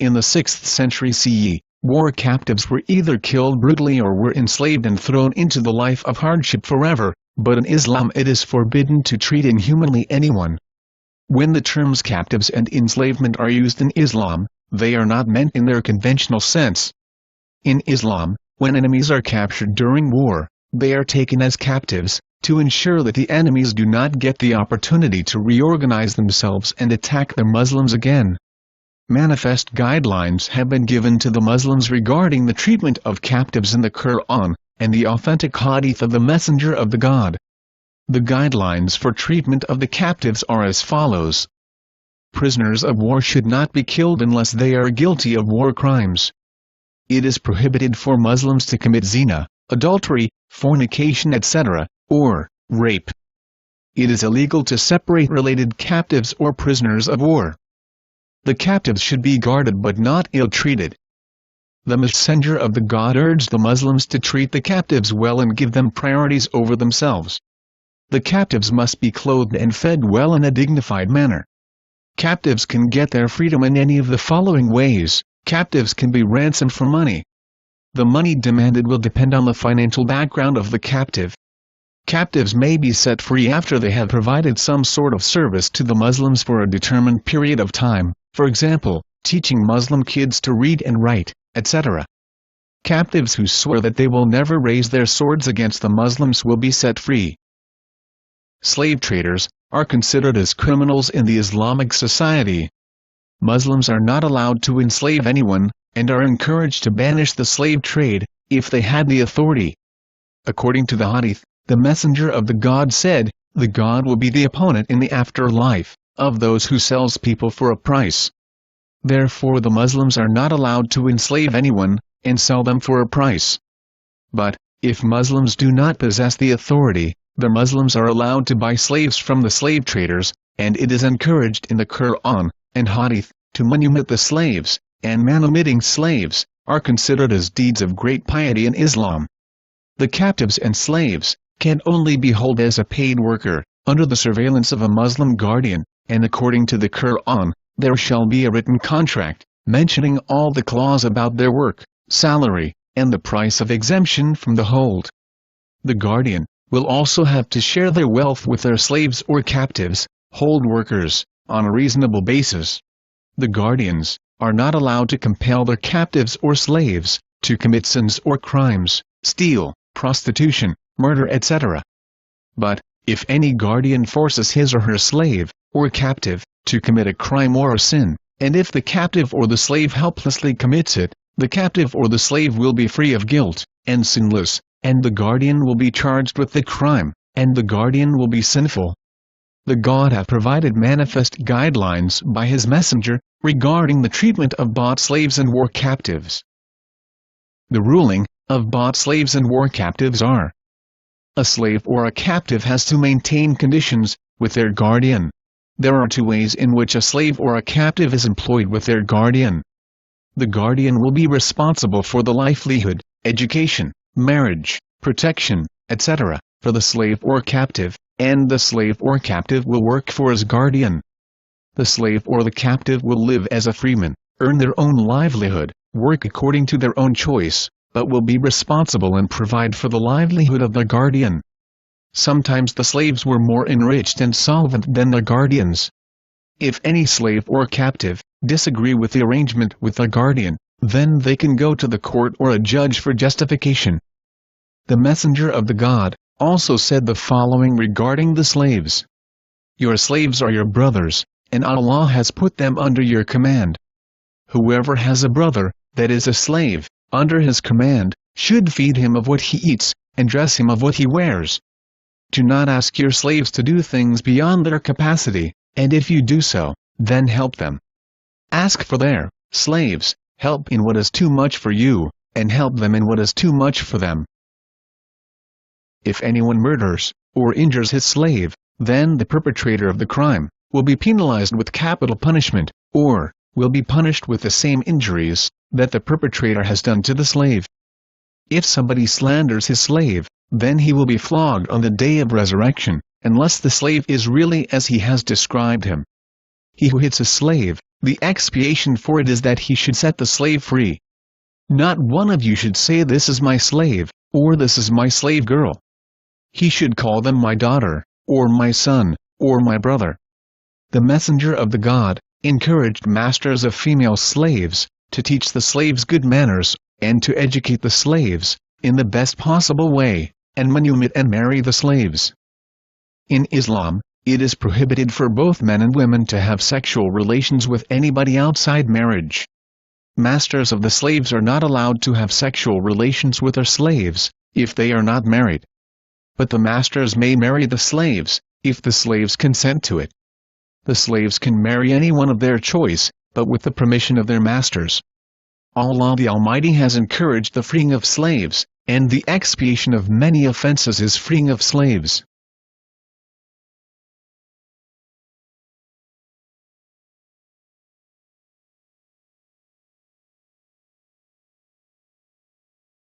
In the 6th century CE, war captives were either killed brutally or were enslaved and thrown into the life of hardship forever, but in Islam it is forbidden to treat inhumanly anyone. When the terms captives and enslavement are used in Islam, they are not meant in their conventional sense. In Islam, when enemies are captured during war, they are taken as captives, to ensure that the enemies do not get the opportunity to reorganize themselves and attack the Muslims again. Manifest guidelines have been given to the Muslims regarding the treatment of captives in the Quran, and the authentic hadith of the Messenger of the God. The guidelines for treatment of the captives are as follows. Prisoners of war should not be killed unless they are guilty of war crimes. It is prohibited for Muslims to commit zina, adultery, fornication etc., or rape. It is illegal to separate related captives or prisoners of war. The captives should be guarded but not ill-treated. The Messenger of the God urged the Muslims to treat the captives well and give them priorities over themselves. The captives must be clothed and fed well in a dignified manner. Captives can get their freedom in any of the following ways. Captives can be ransomed for money. The money demanded will depend on the financial background of the captive. Captives may be set free after they have provided some sort of service to the Muslims for a determined period of time, for example, teaching Muslim kids to read and write, etc. Captives who swear that they will never raise their swords against the Muslims will be set free. Slave traders are considered as criminals in the Islamic society. Muslims are not allowed to enslave anyone, and are encouraged to banish the slave trade, if they had the authority. According to the hadith, the Messenger of the God said, "The God will be the opponent in the afterlife, of those who sells people for a price." Therefore the Muslims are not allowed to enslave anyone, and sell them for a price. But, if Muslims do not possess the authority, the Muslims are allowed to buy slaves from the slave traders, and it is encouraged in the Quran and hadith, to manumit the slaves, and manumitting slaves, are considered as deeds of great piety in Islam. The captives and slaves can only be held as a paid worker, under the surveillance of a Muslim guardian, and according to the Quran, there shall be a written contract, mentioning all the clause about their work, salary, and the price of exemption from the hold. The guardian will also have to share their wealth with their slaves or captives, hold workers, on a reasonable basis. The guardians are not allowed to compel their captives or slaves to commit sins or crimes, steal, prostitution, murder etc. But, if any guardian forces his or her slave, or captive, to commit a crime or a sin, and if the captive or the slave helplessly commits it, the captive or the slave will be free of guilt, and sinless, and the guardian will be charged with the crime, and the guardian will be sinful. The God have provided manifest guidelines by His Messenger, regarding the treatment of bought slaves and war captives. The ruling of bought slaves and war captives are: a slave or a captive has to maintain conditions with their guardian. There are two ways in which a slave or a captive is employed with their guardian. The guardian will be responsible for the livelihood, education, marriage, protection, etc., for the slave or captive, and the slave or captive will work for his guardian. The slave or the captive will live as a freeman, earn their own livelihood, work according to their own choice, but will be responsible and provide for the livelihood of their guardian. Sometimes the slaves were more enriched and solvent than their guardians. If any slave or captive disagree with the arrangement with their guardian, then they can go to the court or a judge for justification. The Messenger of the God also said the following regarding the slaves: "Your slaves are your brothers, and Allah has put them under your command. Whoever has a brother, that is a slave, under his command, should feed him of what he eats, and dress him of what he wears. Do not ask your slaves to do things beyond their capacity, and if you do so, then help them. Ask for their slaves help in what is too much for you, and help them in what is too much for them. If anyone murders or injures his slave, then the perpetrator of the crime will be penalized with capital punishment, or will be punished with the same injuries that the perpetrator has done to the slave. If somebody slanders his slave, then he will be flogged on the day of resurrection, unless the slave is really as he has described him. He who hits a slave, The expiation for it is that he should set the slave free. Not one of you should say this is my slave, or this is my slave girl. He should call them my daughter, or my son, or my brother. The messenger of the God encouraged masters of female slaves to teach the slaves good manners, and to educate the slaves in the best possible way, and manumit and marry the slaves. In Islam, it is prohibited for both men and women to have sexual relations with anybody outside marriage. Masters of the slaves are not allowed to have sexual relations with their slaves, if they are not married. But the masters may marry the slaves, if the slaves consent to it. The slaves can marry anyone of their choice, but with the permission of their masters. Allah the Almighty has encouraged the freeing of slaves, and the expiation of many offenses is freeing of slaves.